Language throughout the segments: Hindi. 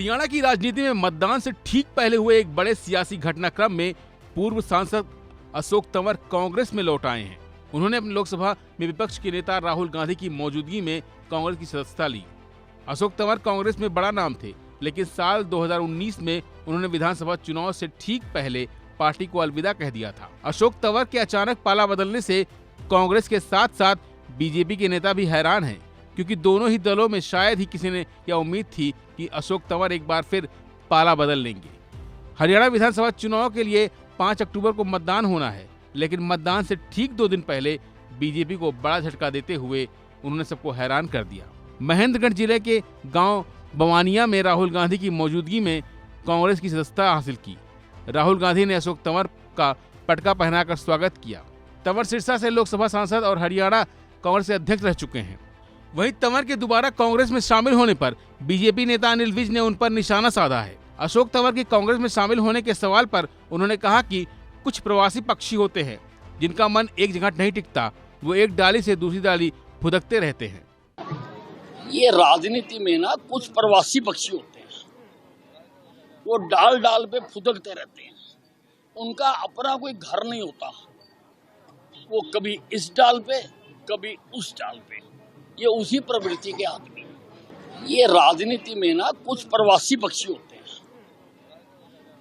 हरियाणा की राजनीति में मतदान से ठीक पहले हुए एक बड़े सियासी घटनाक्रम में पूर्व सांसद अशोक तंवर कांग्रेस में लौट आए हैं। उन्होंने अपनी लोकसभा में विपक्ष के नेता राहुल गांधी की मौजूदगी में कांग्रेस की सदस्यता ली। अशोक तंवर कांग्रेस में बड़ा नाम थे, लेकिन साल 2019 में उन्होंने विधानसभा चुनाव से ठीक पहले पार्टी को अलविदा कह दिया था। अशोक तंवर के अचानक पाला बदलने से कांग्रेस के साथ साथ बीजेपी के नेता भी हैरान हैं, क्योंकि दोनों ही दलों में शायद ही किसी ने यह उम्मीद थी कि अशोक तंवर एक बार फिर पाला बदल लेंगे। हरियाणा विधानसभा चुनाव के लिए 5 अक्टूबर को मतदान होना है, लेकिन मतदान से ठीक 2 दिन पहले बीजेपी को बड़ा झटका देते हुए उन्होंने सबको हैरान कर दिया। महेंद्रगढ़ जिले के गांव बवानिया में राहुल गांधी की मौजूदगी में कांग्रेस की सदस्यता हासिल की। राहुल गांधी ने अशोक तंवर का पटका पहनाकर स्वागत किया। तंवर सिरसा से लोकसभा सांसद और हरियाणा कांग्रेस के अध्यक्ष रह चुके हैं। वहीं तंवर के दोबारा कांग्रेस में शामिल होने पर बीजेपी नेता अनिल विज ने उन पर निशाना साधा है। अशोक तंवर के कांग्रेस में शामिल होने के सवाल पर उन्होंने कहा कि कुछ प्रवासी पक्षी होते हैं जिनका मन एक जगह नहीं टिकता, वो एक डाली से दूसरी डाली फुदकते रहते हैं। ये राजनीति में ना कुछ प्रवासी पक्षी होते हैं, वो डाल डाल पे फुदकते रहते हैं। उनका अपना कोई घर नहीं होता, वो कभी इस डाल पे कभी उस डाल पे, ये उसी प्रवृत्ति के आदमी। ये राजनीति में ना कुछ प्रवासी पक्षी होते हैं,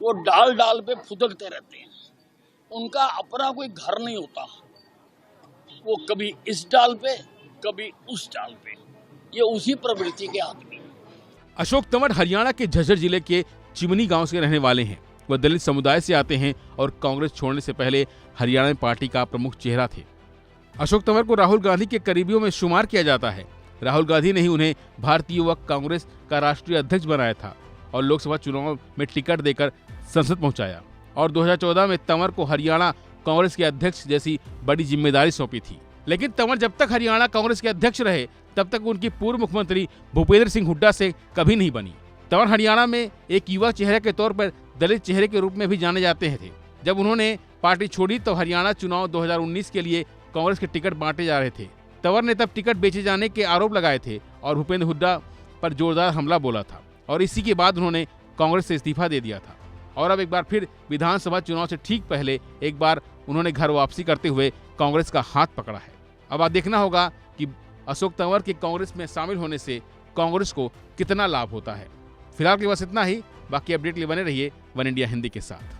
वो डाल डाल पे फुदकते रहते हैं। उनका अपना कोई घर नहीं होता, वो कभी इस डाल पे कभी उस डाल पे, ये उसी प्रवृत्ति के आदमी। अशोक तंवर हरियाणा के झज्जर जिले के चिमनी गांव से रहने वाले हैं। वह दलित समुदाय से आते हैं और कांग्रेस छोड़ने से पहले हरियाणा में पार्टी का प्रमुख चेहरा थे। अशोक तंवर को राहुल गांधी के करीबियों में शुमार किया जाता है। राहुल गांधी ने ही उन्हें भारतीय युवा कांग्रेस का राष्ट्रीय अध्यक्ष बनाया था और लोकसभा चुनाव में टिकट देकर संसद पहुंचाया, और 2014 में तंवर को हरियाणा कांग्रेस के अध्यक्ष जैसी बड़ी जिम्मेदारी सौंपी थी। लेकिन तंवर जब तक हरियाणा कांग्रेस के अध्यक्ष रहे तब तक उनकी पूर्व मुख्यमंत्री भूपेंद्र सिंह हुड्डा से कभी नहीं बनी। तंवर हरियाणा में एक युवा चेहरे के तौर पर दलित चेहरे के रूप में भी जाने जाते थे। जब उन्होंने पार्टी छोड़ी तो हरियाणा चुनाव 2019 के लिए कांग्रेस के टिकट बांटे जा रहे थे। तंवर ने तब टिकट बेचे जाने के आरोप लगाए थे और भूपेंद्र हुड्डा पर जोरदार हमला बोला था, और इसी के बाद उन्होंने कांग्रेस से इस्तीफा दे दिया था। और अब एक बार फिर विधानसभा चुनाव से ठीक पहले एक बार उन्होंने घर वापसी करते हुए कांग्रेस का हाथ पकड़ा है। अब आप देखना होगा कि अशोक तंवर के कांग्रेस में शामिल होने से कांग्रेस को कितना लाभ होता है। फिलहाल के बस इतना ही। बाकी अपडेट लिए बने रहिए वन इंडिया हिंदी के साथ।